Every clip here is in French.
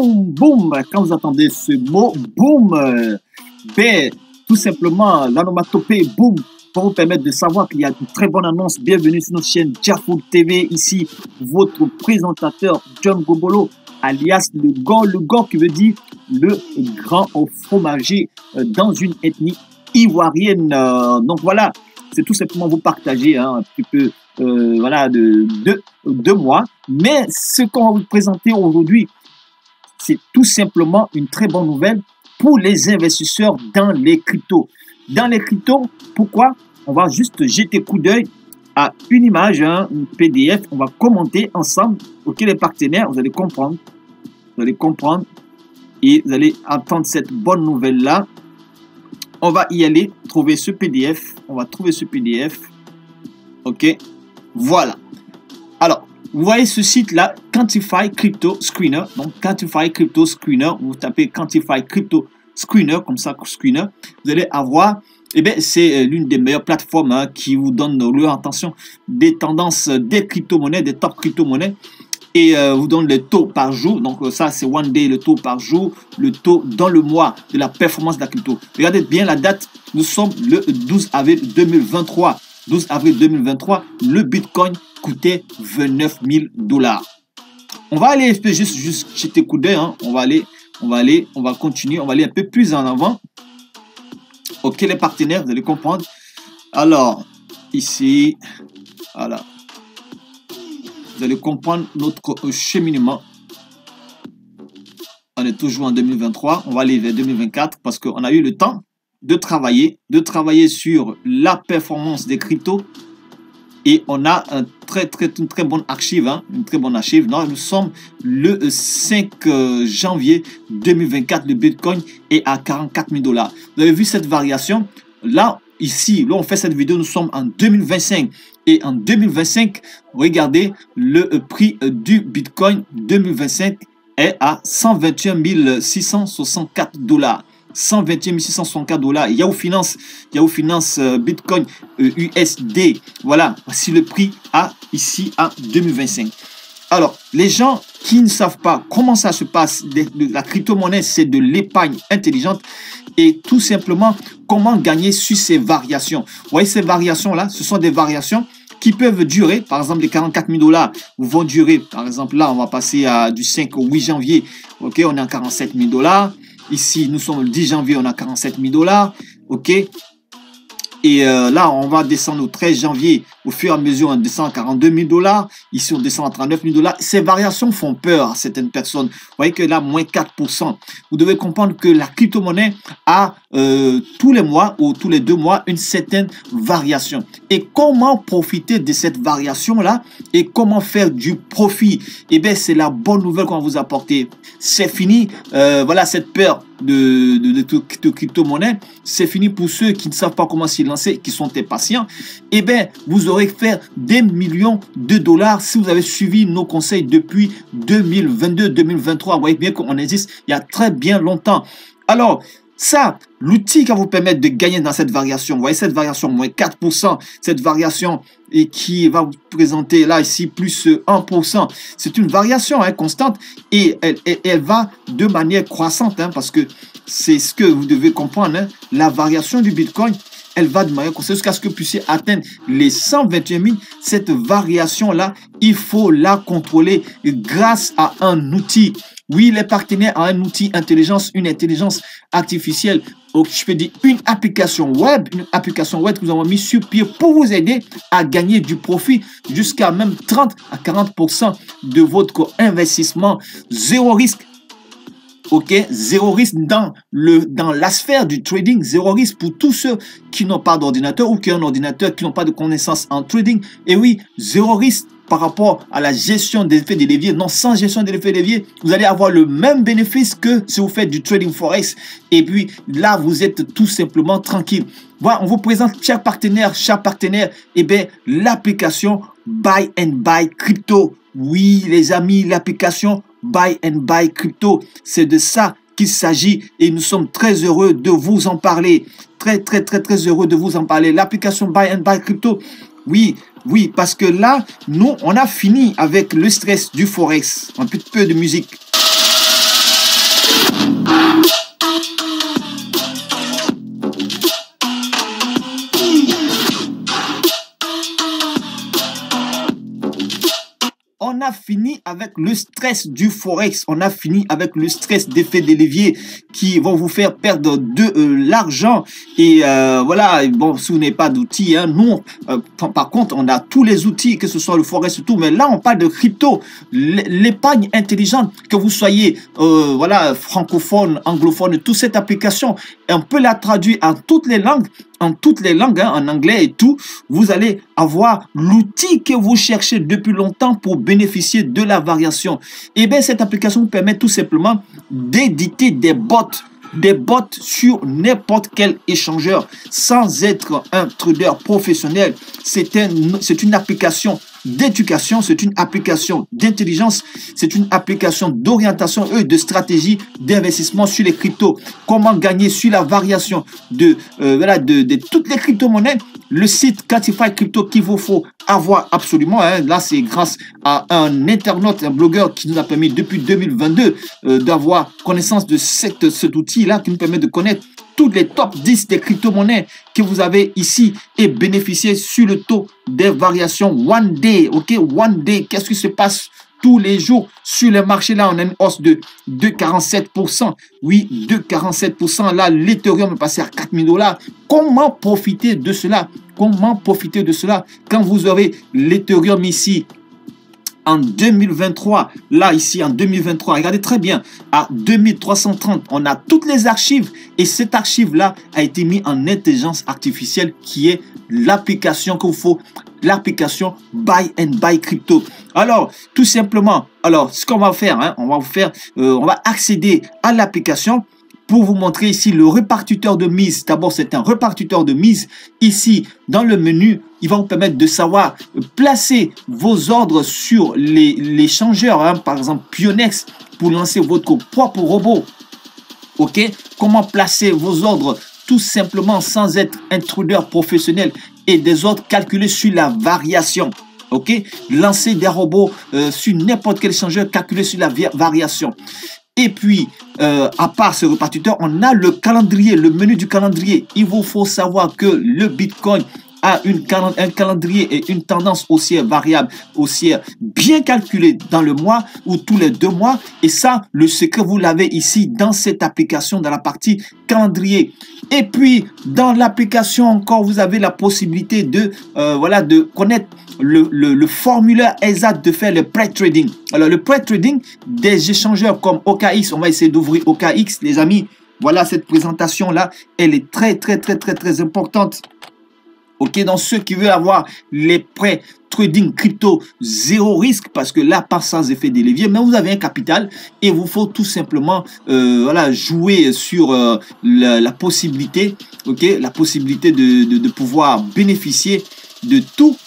boum, boum. Quand vous entendez ce mot, boum, ben, tout simplement, l'onomatopée, boum, pour vous permettre de savoir qu'il y a une très bonne annonce. Bienvenue sur notre chaîne Jafou TV. Ici, votre présentateur, John Gobolo, alias le gars qui veut dire le grand fromager dans une ethnie ivoirienne. Donc voilà, c'est tout simplement vous partager un petit peu voilà, de moi. Mais ce qu'on va vous présenter aujourd'hui, c'est tout simplement une très bonne nouvelle pour les investisseurs dans les cryptos. Dans les cryptos, pourquoi? On va juste jeter coup d'œil à une image, une PDF. On va commenter ensemble. Ok, les partenaires, vous allez comprendre. Vous allez comprendre et vous allez entendre cette bonne nouvelle-là. On va y aller, trouver ce PDF. On va trouver ce PDF. Ok, voilà. Alors, vous voyez ce site-là, Quantify Crypto Screener. Donc, Quantify Crypto Screener. Vous tapez Quantify Crypto Screener, comme ça, Screener. Vous allez avoir, eh bien, c'est l'une des meilleures plateformes qui vous donne leur attention des tendances des crypto-monnaies, des top crypto-monnaies. Et vous donne le taux par jour. Donc, ça, c'est one day, le taux par jour, le taux dans le mois de la performance de la crypto. Regardez bien la date. Nous sommes le 12 avril 2023. 12 avril 2023, le Bitcoin coûtait 29 000 $. On va aller juste jeter coup d'œil. On va continuer. On va aller un peu plus en avant. Ok, les partenaires, vous allez comprendre. Alors, ici, voilà. Vous allez comprendre notre cheminement. On est toujours en 2023. On va aller vers 2024 parce qu'on a eu le temps de travailler sur la performance des cryptos. Et on a une très bonne archive. Une très bonne archive. Non, nous sommes le 5 janvier 2024. Le Bitcoin est à 44 000 $. Vous avez vu cette variation? Là, ici, là, on fait cette vidéo. Nous sommes en 2025. Et en 2025, regardez, le prix du Bitcoin 2025 est à 121 664 $. 121 664 $. Yahoo Finance Bitcoin USD. Voilà, voici le prix ici en 2025. Alors, les gens qui ne savent pas comment ça se passe, la crypto-monnaie, c'est de l'épargne intelligente et tout simplement comment gagner sur ces variations. Vous voyez ces variations-là, ce sont des variations qui peuvent durer, par exemple, les 44 000 $ vont durer, par exemple, là, on va passer du 5 au 8 janvier, ok, on est à 47 000 $. Ici, nous sommes le 10 janvier, on a 47 000 $, ok. Et là, on va descendre au 13 janvier. Au fur et à mesure, on descend à 42 000 $. Ici, on descend à 39 000 $. Ces variations font peur à certaines personnes. Vous voyez que là, moins 4%. Vous devez comprendre que la crypto-monnaie a tous les mois ou tous les 2 mois une certaine variation. Et comment profiter de cette variation-là et comment faire du profit? Eh bien, c'est la bonne nouvelle qu'on va vous apporter. C'est fini. Voilà, cette peur de crypto-monnaie. C'est fini pour ceux qui ne savent pas comment s'y lancer, qui sont impatients. Eh bien, vous aurez fait des millions de dollars si vous avez suivi nos conseils depuis 2022-2023. Vous voyez bien qu'on existe il y a très bien longtemps. Alors, ça, l'outil qui va vous permettre de gagner dans cette variation, vous voyez cette variation, moins 4%, cette variation et qui va vous présenter là, ici, plus 1%. C'est une variation constante et elle va de manière croissante parce que c'est ce que vous devez comprendre. La variation du Bitcoin, elle va de manière constante jusqu'à ce que vous puissiez atteindre les 121 000. Cette variation-là, il faut la contrôler grâce à un outil. Oui, les partenaires ont un outil intelligence, une intelligence artificielle. Donc, je peux dire une application web que nous avons mis sur pied pour vous aider à gagner du profit jusqu'à même 30 à 40% de votre investissement. Zéro risque. Ok, zéro risque dans la sphère du trading, zéro risque pour tous ceux qui n'ont pas d'ordinateur ou qui ont un ordinateur, qui n'ont pas de connaissances en trading. Et oui, zéro risque par rapport à la gestion des effets de levier. Non, sans gestion des effets de levier, vous allez avoir le même bénéfice que si vous faites du trading forex. Et puis là, vous êtes tout simplement tranquille. Voilà, on vous présente chaque partenaire, eh bien, l'application Buy and Buy Crypto. Oui, les amis, l'application Buy and Buy Crypto, c'est de ça qu'il s'agit et nous sommes très heureux de vous en parler. Très heureux de vous en parler. L'application Buy and Buy Crypto, oui, parce que là, nous, on a fini avec le stress du Forex. Un petit peu de musique. On a fini avec le stress du Forex. On a fini avec le stress d'effets de levier qui vont vous faire perdre de l'argent. Et voilà, bon, si vous n'avez pas d'outils, hein, nous, par contre, on a tous les outils, que ce soit le Forex et tout. Mais là, on parle de crypto. L'épargne intelligente, que vous soyez voilà, francophone, anglophone, toute cette application, on peut la traduire en toutes les langues. En toutes les langues, hein, en anglais et tout, vous allez avoir l'outil que vous cherchez depuis longtemps pour bénéficier de la variation. Et bien, cette application vous permet tout simplement d'éditer des bots sur n'importe quel échangeur sans être un trader professionnel. C'est une application d'éducation, c'est une application d'intelligence, c'est une application d'orientation et de stratégie d'investissement sur les cryptos. Comment gagner sur la variation de toutes les crypto-monnaies. Le site Catify Crypto qu'il vous faut avoir absolument. Hein. Là, c'est grâce à un internaute, un blogueur qui nous a permis depuis 2022 d'avoir connaissance de cet outil-là qui nous permet de connaître toutes les top 10 des crypto-monnaies que vous avez ici et bénéficier sur le taux des variations one day. Ok, one day, qu'est-ce qui se passe tous les jours sur les marchés? Là, on a une hausse de 47%. Oui, de 47%. Là, l'Ethereum est passé à 4000 $. Comment profiter de cela? Comment profiter de cela quand vous aurez l'Ethereum ici en 2023, là ici en 2023, regardez très bien, à 2330, on a toutes les archives et cette archive-là a été mise en intelligence artificielle qui est l'application qu'il faut, l'application Buy and Buy Crypto. Alors, tout simplement, alors ce qu'on va faire, hein, on va accéder à l'application pour vous montrer ici le répartiteur de mise. D'abord, c'est un répartiteur de mise. Ici, dans le menu, il va vous permettre de savoir placer vos ordres sur l'échangeur. Hein, par exemple, Pionex, pour lancer votre propre robot. OK? Comment placer vos ordres tout simplement sans être un trader professionnel et des ordres calculés sur la variation. OK? Lancer des robots sur n'importe quel échangeur calculé sur la variation. Et puis, à part ce répartiteur, on a le calendrier, le menu du calendrier. Il vous faut savoir que le Bitcoin a un calendrier et une tendance haussière variable, haussière bien calculée dans le mois ou tous les 2 mois. Et ça, le secret, vous l'avez ici dans cette application, dans la partie calendrier. Et puis, dans l'application encore, vous avez la possibilité de connaître le formulaire exact de faire le pré-trading. Alors, le pré-trading des échangeurs comme OKX, on va essayer d'ouvrir OKX, les amis. Voilà, cette présentation-là, elle est très importante. OK, donc ceux qui veulent avoir les prêts trading crypto zéro risque, parce que là, pas sans effet de levier, mais vous avez un capital et vous faut tout simplement jouer sur la possibilité, OK, la possibilité de pouvoir bénéficier de toute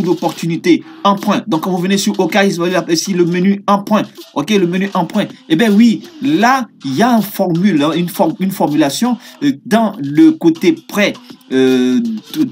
l'opportunité emprunt. Donc, quand vous venez sur OKX, vous allez ici le menu emprunt. OK, le menu emprunt. Eh bien, oui, là, il y a une formulation dans le côté prêt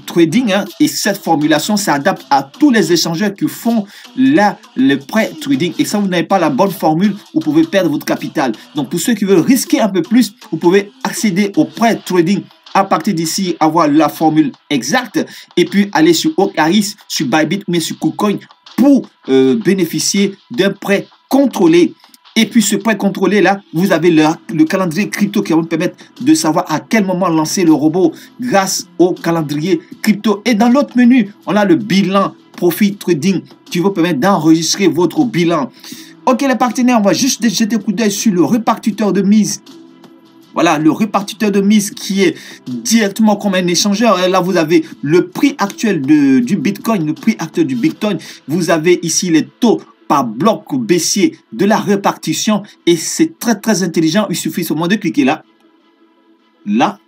trading. Hein, et cette formulation s'adapte à tous les échangeurs qui font le prêt trading. Et ça, vous n'avez pas la bonne formule, vous pouvez perdre votre capital. Donc, pour ceux qui veulent risquer un peu plus, vous pouvez accéder au prêt trading. À partir d'ici, avoir la formule exacte et puis aller sur OKX, sur Bybit ou sur KuCoin pour bénéficier d'un prêt contrôlé. Et puis ce prêt contrôlé là, vous avez le calendrier crypto qui va vous permettre de savoir à quel moment lancer le robot grâce au calendrier crypto. Et dans l'autre menu, on a le bilan profit trading qui va vous permettre d'enregistrer votre bilan. OK les partenaires, on va juste jeter un coup d'œil sur le répartiteur de mise. Voilà, le répartiteur de mise qui est directement comme un échangeur. Et là, vous avez le prix actuel du Bitcoin, le prix actuel du Bitcoin. Vous avez ici les taux par bloc baissier de la répartition. Et c'est très intelligent. Il suffit seulement de cliquer là. Là.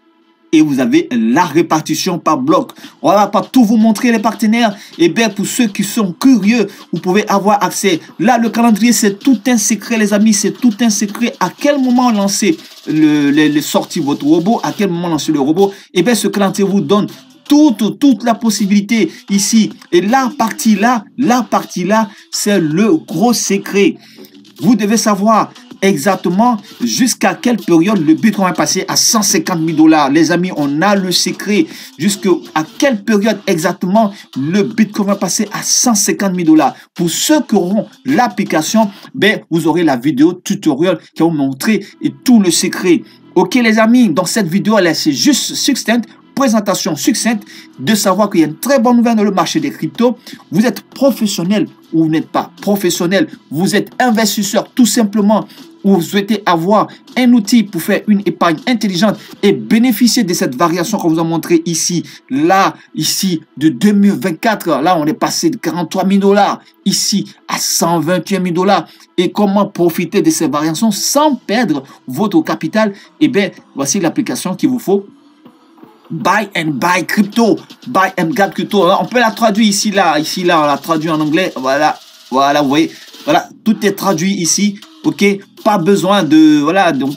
Et vous avez la répartition par bloc. On ne va pas tout vous montrer les partenaires. Et bien pour ceux qui sont curieux, vous pouvez avoir accès. Là, le calendrier, c'est tout un secret, les amis. C'est tout un secret. À quel moment lancer sortir votre robot, à quel moment lancer le robot. Et bien ce calendrier vous donne toute la possibilité ici. Et la partie là, c'est le gros secret. Vous devez savoir, exactement jusqu'à quelle période le Bitcoin va passer à 150 000 $. Les amis, on a le secret. Jusqu'à quelle période exactement le Bitcoin va passer à 150 000 $. Pour ceux qui auront l'application, ben, vous aurez la vidéo tutoriel qui va vous montrer tout le secret. Ok les amis, dans cette vidéo, c'est juste succincte, présentation succincte de savoir qu'il y a une très bonne nouvelle dans le marché des cryptos. Vous êtes professionnel ou vous n'êtes pas professionnel, vous êtes investisseur tout simplement, ou vous souhaitez avoir un outil pour faire une épargne intelligente et bénéficier de cette variation qu'on vous a montré ici, là, ici, de 2024, là, on est passé de 43 000 $, ici, à 121 000 $. Et comment profiter de ces variations sans perdre votre capital? Eh bien, voici l'application qu'il vous faut. Buy and Buy Crypto. Buy and Buy Crypto. On peut la traduire ici, là, on l'a traduit en anglais. Voilà, voilà, vous voyez. Voilà, tout est traduit ici. Ok, pas besoin de, voilà, donc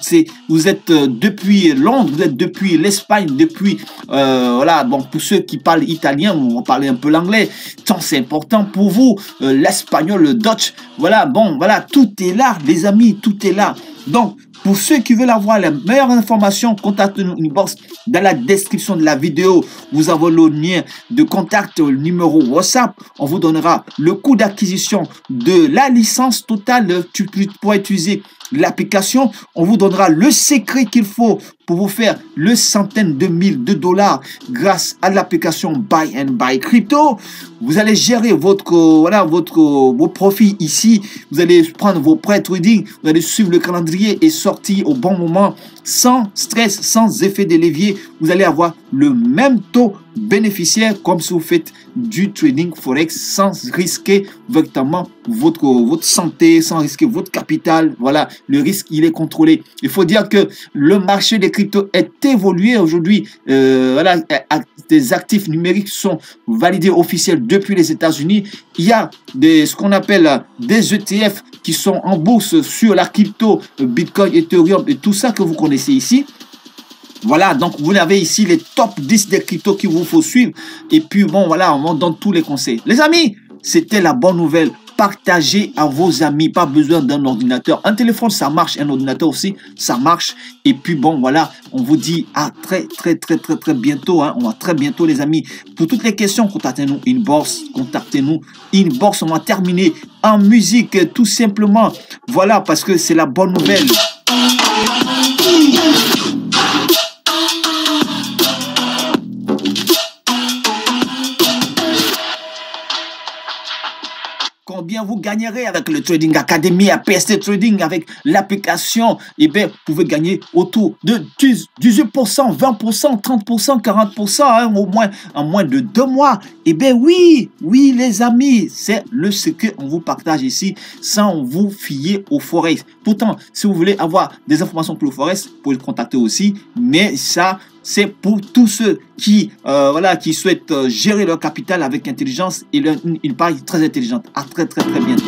vous êtes depuis Londres, vous êtes depuis l'Espagne, depuis, voilà, bon, pour ceux qui parlent italien, on va parler un peu l'anglais, tant c'est important pour vous, l'espagnol, le Dutch, voilà, bon, voilà, tout est là, les amis, tout est là. Donc, pour ceux qui veulent avoir les meilleures informations, contactez-nous inbox dans la description de la vidéo. Vous avez le lien de contact, le numéro WhatsApp. On vous donnera le coût d'acquisition de la licence totale. Tu pourras utiliser l'application. On vous donnera le secret qu'il faut pour vous faire le centaine de mille de dollars grâce à l'application Buy and Buy Crypto. Vous allez gérer votre, voilà, vos profits ici. Vous allez prendre vos prêts trading. Vous allez suivre le calendrier et sortir au bon moment sans stress, sans effet de levier. Vous allez avoir le même taux bénéficiaire comme si vous faites du trading forex sans risquer véritablement votre santé, sans risquer votre capital. Voilà, le risque, il est contrôlé. Il faut dire que le marché des cryptos est évolué aujourd'hui. Voilà, des actifs numériques sont validés officiels depuis les États-Unis. Il y a ce qu'on appelle des ETF qui sont en bourse sur la crypto, Bitcoin, Ethereum et tout ça que vous connaissez ici. Voilà, donc vous avez ici les top 10 des cryptos qu'il vous faut suivre. Et puis bon, voilà, on donne tous les conseils. Les amis, c'était la bonne nouvelle. Partagez à vos amis, pas besoin d'un ordinateur. Un téléphone, ça marche. Un ordinateur aussi, ça marche. Et puis bon, voilà, on vous dit à très bientôt. Hein. On va très bientôt, les amis. Pour toutes les questions, contactez-nous inbox. Contactez-nous inbox. On va terminer en musique, tout simplement. Voilà, parce que c'est la bonne nouvelle. Combien vous gagnerez avec le Trading Academy, APST Trading, avec l'application? Eh bien, vous pouvez gagner autour de 18%, 20%, 30%, 40%, hein, au moins en moins de 2 mois. Eh bien, oui, les amis, c'est le secret qu'on vous partage ici sans vous fier au Forex. Pourtant, si vous voulez avoir des informations pour le Forex, vous pouvez le contacter aussi, mais ça, c'est pour tous ceux qui, voilà, qui souhaitent gérer leur capital avec intelligence et une épargne très intelligente. À très bientôt.